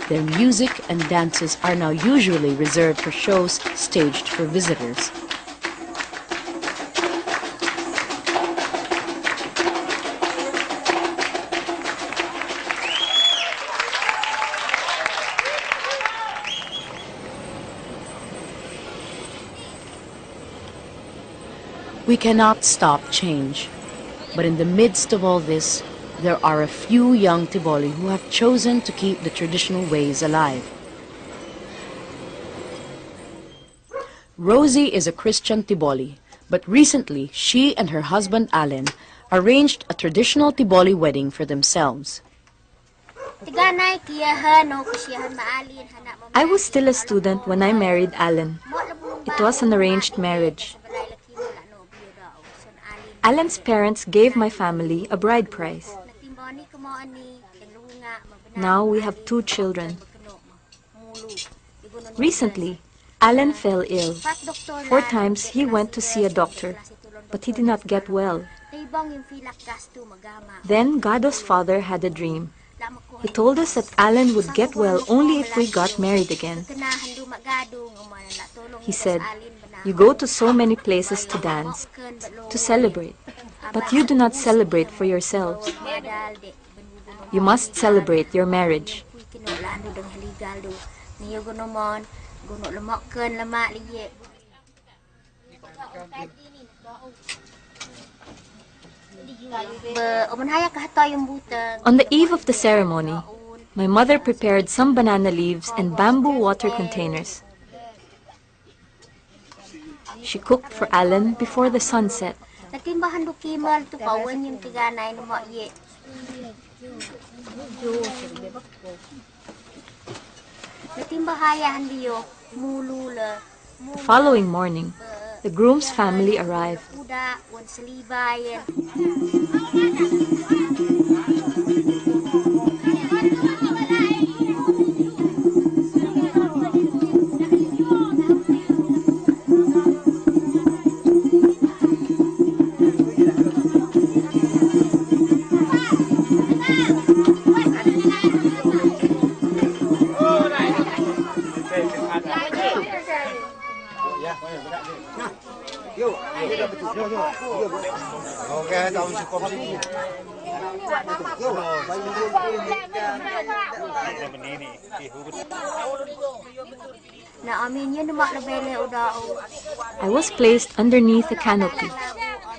Their music and dances are now usually reserved for shows staged for visitors. We cannot stop change, but in the midst of all this, there are a few young Tiboli who have chosen to keep the traditional ways alive. Rosie is a Christian Tiboli, but recently she and her husband Allen arranged a traditional Tiboli wedding for themselves. I was still a student when I married Allen. It was an arranged marriage. Allen's parents gave my family a bride price. Now we have 2 children. Recently, Allen fell ill. 4 times he went to see a doctor, but he did not get well. Then Gado's father had a dream. He told us that Allen would get well only if we got married again. He said, "You go to so many places to dance, to celebrate, but you do not celebrate for yourselves. You must celebrate your marriage." On the eve of the ceremony, my mother prepared some banana leaves and bamboo water containers. She cooked for Allen before the sun set. The following morning, the groom's family arrived. I was placed underneath a canopy.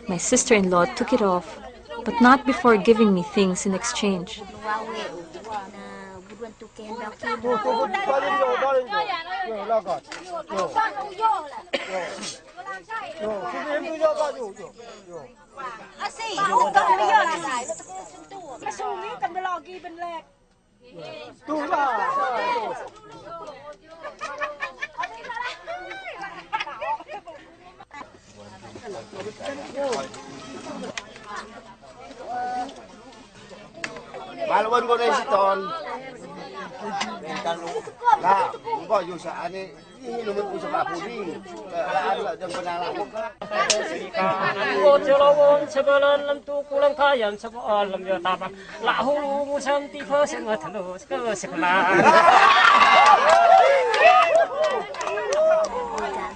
My sister-in-law took it off, but not before giving me things in exchange.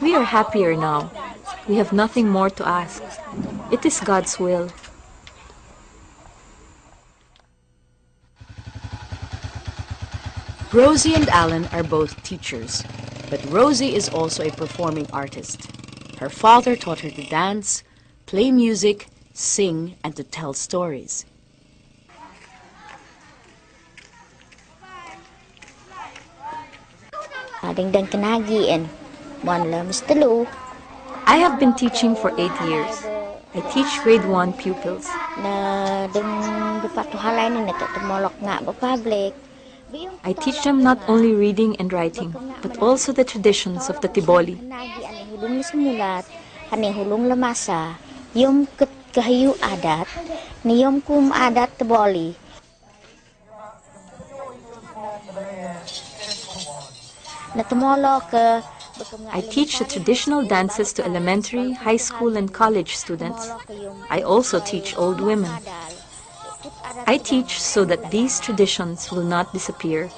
We are happier now. We have nothing more to ask. It is God's will. Rosie and Allen are both teachers, but Rosie is also a performing artist. Her father taught her to dance, play music, sing, and to tell stories. I have been teaching for 8 years. I teach grade 1 pupils. I teach them not only reading and writing, but also the traditions of the Tiboli. I teach the traditional dances to elementary, high school, and college students. I also teach old women. I teach so that these traditions will not disappear.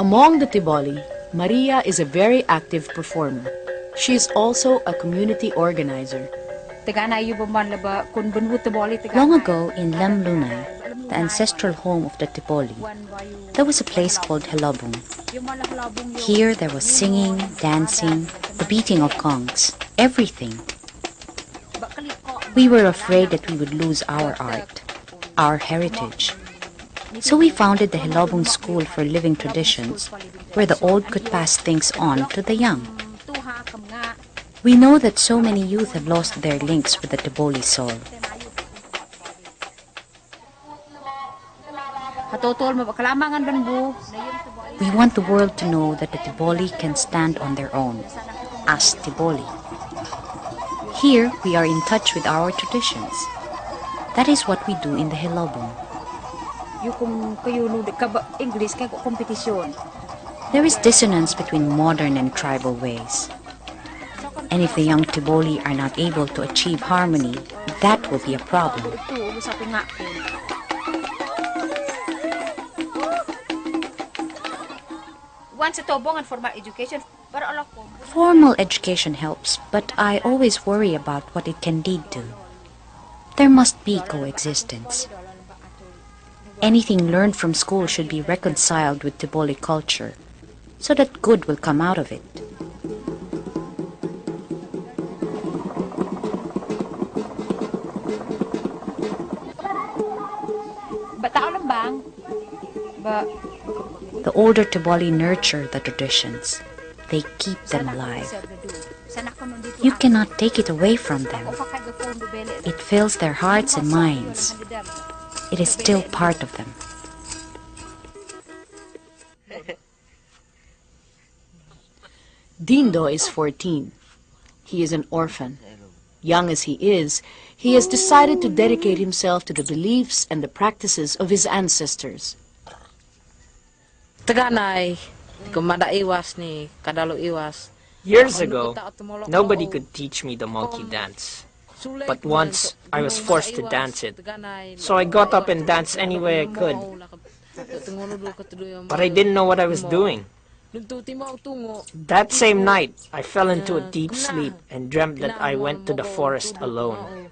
Among the Tiboli, Maria is a very active performer. She is also a community organizer. Long ago in Lamlunay, the ancestral home of the Tiboli, there was a place called Helabung. Here there was singing, dancing, the beating of gongs, everything. We were afraid that we would lose our art, our heritage. So we founded the Helabung School for Living Traditions, where the old could pass things on to the young. We know that so many youth have lost their links with the Tiboli soul. We want the world to know that the Tiboli can stand on their own, as Tiboli. Here we are in touch with our traditions. That is what we do in the Helabung. There is dissonance between modern and tribal ways. And if the young Tiboli are not able to achieve harmony, that will be a problem. Formal education helps, but I always worry about what it can lead to. There must be coexistence. Anything learned from school should be reconciled with Tiboli culture, so that good will come out of it. The older Tiboli nurture the traditions. They keep them alive. You cannot take it away from them. It fills their hearts and minds. It is still part of them. Dindo is 14. He is an orphan. Young as he has decided to dedicate himself to the beliefs and the practices of his ancestors. Years ago, nobody could teach me the monkey dance. But once, I was forced to dance it. So I got up and danced any way I could. But I didn't know what I was doing. That same night, I fell into a deep sleep and dreamt that I went to the forest alone.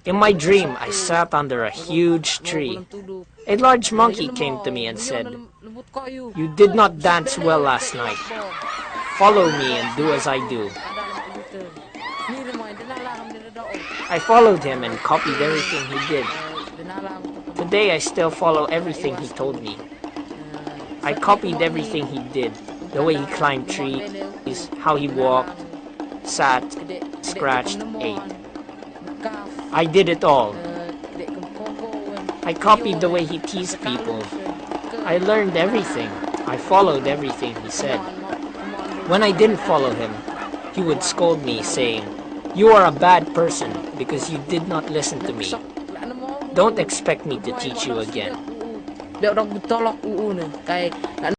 In my dream, I sat under a huge tree. A large monkey came to me and said, "You did not dance well last night. Follow me and do as I do." I followed him and copied everything he did. Today I still follow everything he told me. I copied everything he did. The way he climbed trees, how he walked, sat, scratched, ate. I did it all. I copied the way he teased people. I learned everything. I followed everything he said. When I didn't follow him, he would scold me, saying, "You are a bad person because you did not listen to me. Don't expect me to teach you again."